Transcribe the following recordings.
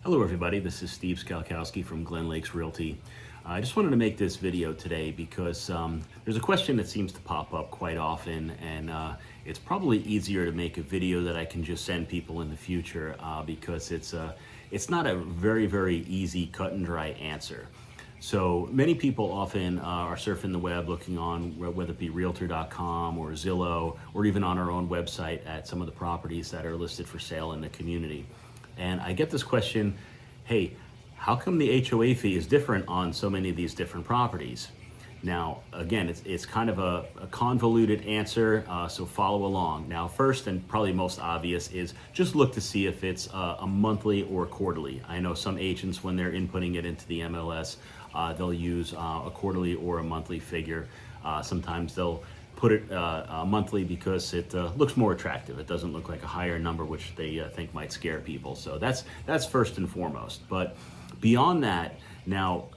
Hello everybody, this is Steve Skalkowski from GlenLakes Realty. I just wanted to make this video today because there's a question that seems to pop up quite often, and it's probably easier to make a video that I can just send people in the future because it's not a very easy cut and dry answer. So many people often are surfing the web looking on whether it be realtor.com or Zillow or even on our own website at some of the properties that are listed for sale in the community. And I get this question, hey, how come the HOA fee is different on so many of these different properties? Now, again, it's kind of a convoluted answer, so follow along. Now, first and probably most obvious is just look to see if it's a monthly or quarterly. I know some agents, when they're inputting it into the MLS, they'll use a quarterly or a monthly figure. Sometimes they'll put it monthly because it looks more attractive. It doesn't look like a higher number, which they think might scare people. So that's first and foremost. But beyond that, now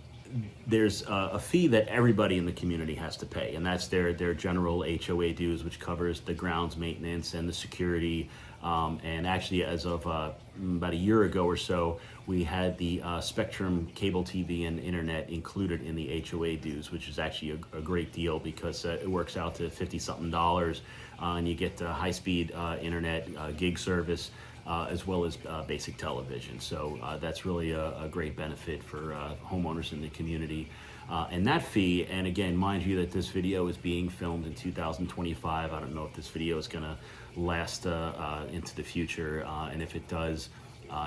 there's a fee that everybody in the community has to pay, and that's their general HOA dues, which covers the grounds maintenance and the security. And actually, as of about a year ago or so, we had the Spectrum cable TV and internet included in the HOA dues, which is actually a great deal because it works out to $50-something, and you get high-speed internet, gig service, as well as basic television. So that's really a great benefit for homeowners in the community. And that fee, and again, mind you that this video is being filmed in 2025. I don't know if this video is gonna last into the future, and if it does,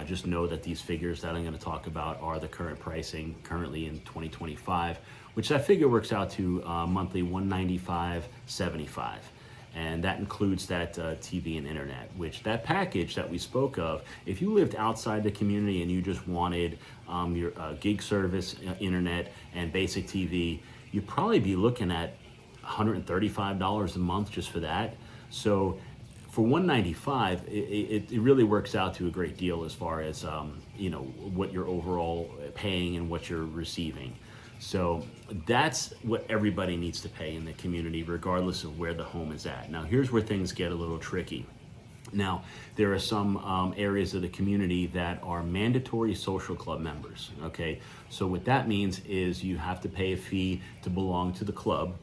just know that these figures that I'm gonna talk about are the current pricing currently in 2025, which that figure works out to monthly $195.75. And that includes that TV and internet, which that package that we spoke of, if you lived outside the community and you just wanted your gig service, internet, and basic TV, you'd probably be looking at $135 a month just for that. So for $195, it really works out to a great deal as far as what you're overall paying and what you're receiving. So that's what everybody needs to pay in the community, regardless of where the home is at. Now, here's where things get a little tricky. Now, there are some areas of the community that are mandatory social club members, okay? So what that means is you have to pay a fee to belong to the club,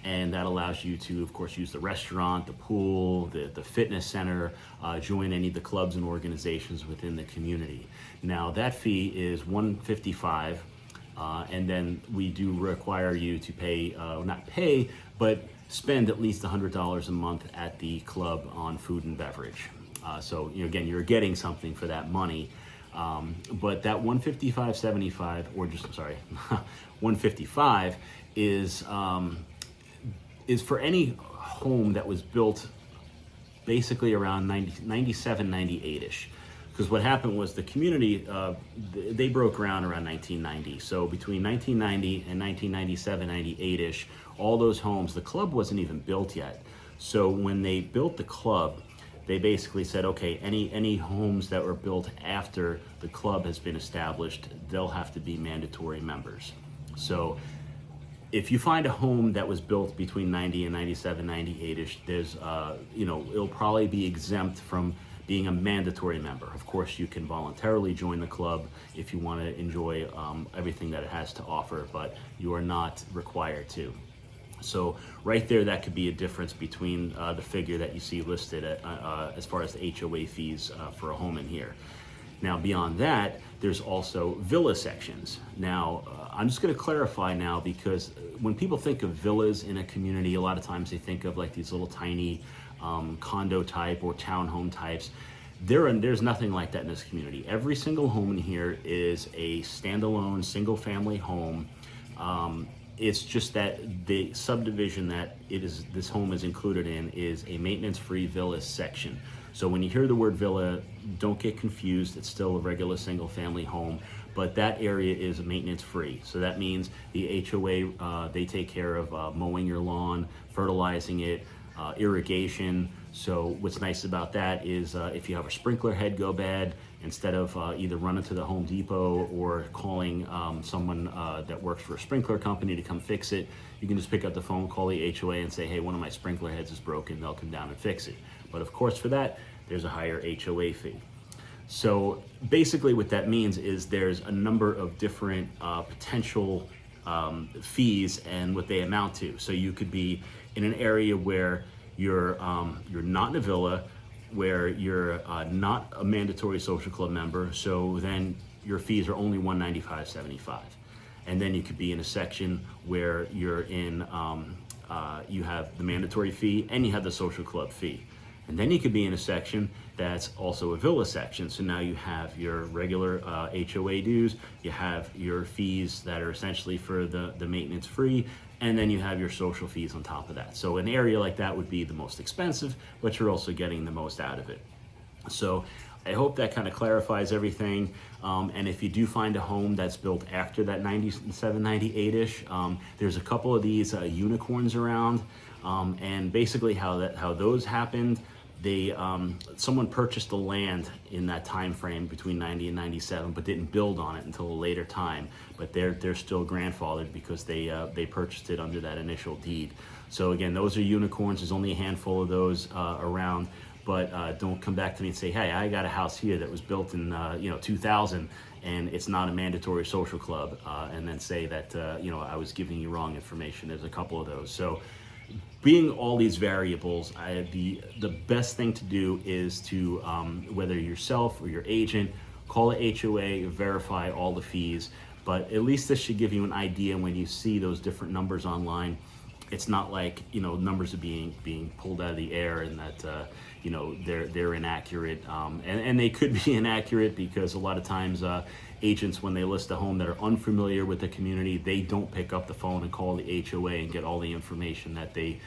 and that allows you to, of course, use the restaurant, the pool, the fitness center, join any of the clubs and organizations within the community. Now, that fee is $155. And then we do require you to pay, not pay, but spend at least $100 a month at the club on food and beverage. So again, you're getting something for that money. But that $155.75, or just, sorry, $155 is for any home that was built basically around 97, 98-ish. Because what happened was the community, they broke ground around 1990. So between 1990 and 1997, 98-ish, all those homes, the club wasn't even built yet. So when they built the club, they basically said, okay, any homes that were built after the club has been established, they'll have to be mandatory members. So if you find a home that was built between 90 and 97, 98-ish, there's, it'll probably be exempt from being a mandatory member. Of course, you can voluntarily join the club if you want to enjoy everything that it has to offer, but you are not required to. So right there, that could be a difference between the figure that you see listed as far as the HOA fees for a home in here. Now, beyond that, there's also villa sections. Now, I'm just going to clarify now, because when people think of villas in a community, a lot of times they think of like these little tiny condo type or townhome types. There's nothing like that in this community. Every single home in here is a standalone single family home. It's just that the subdivision that this home is included in is a maintenance-free villa section. So when you hear the word villa, don't get confused. It's still a regular single family home, but that area is maintenance-free. So that means the HOA, they take care of mowing your lawn, fertilizing it, irrigation. So what's nice about that is if you have a sprinkler head go bad, instead of either running to the Home Depot or calling someone that works for a sprinkler company to come fix it, you can just pick up the phone, call the HOA and say, hey, one of my sprinkler heads is broken. They'll come down and fix it. But of course, for that, there's a higher HOA fee. So basically what that means is there's a number of different potential fees and what they amount to. So you could be in an area where you're not in a villa, where you're not a mandatory social club member, so then your fees are only $195.75. And then you could be in a section where you're in, you have the mandatory fee and you have the social club fee. And then you could be in a section that's also a villa section. So now you have your regular HOA dues, you have your fees that are essentially for the maintenance free, and then you have your social fees on top of that. So an area like that would be the most expensive, but you're also getting the most out of it. So I hope that kind of clarifies everything. And if you do find a home that's built after that 97, 98-ish, there's a couple of these unicorns around. And basically how those happened, someone purchased the land in that time frame between 90 and 97, but didn't build on it until a later time. But they're still grandfathered because they purchased it under that initial deed. So again, those are unicorns. There's only a handful of those around. But don't come back to me and say, hey, I got a house here that was built in 2000 and it's not a mandatory social club, and then say that I was giving you wrong information. There's a couple of those. So being all these variables, the best thing to do is to, whether yourself or your agent, call a HOA, verify all the fees. But at least this should give you an idea when you see those different numbers online. It's not like numbers are being pulled out of the air and that they're inaccurate, and they could be inaccurate because a lot of times agents, when they list a home that are unfamiliar with the community, they don't pick up the phone and call the HOA and get all the information that they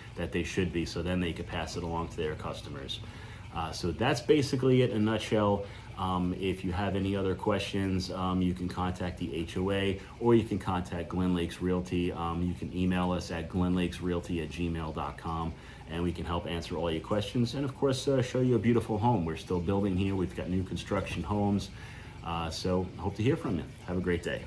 should be, so then they could pass it along to their customers. So that's basically it in a nutshell. If you have any other questions, you can contact the HOA or you can contact GlenLakes Realty. You can email us at glenlakesrealty@gmail.com and we can help answer all your questions and of course show you a beautiful home. We're still building here. We've got new construction homes. So hope to hear from you. Have a great day.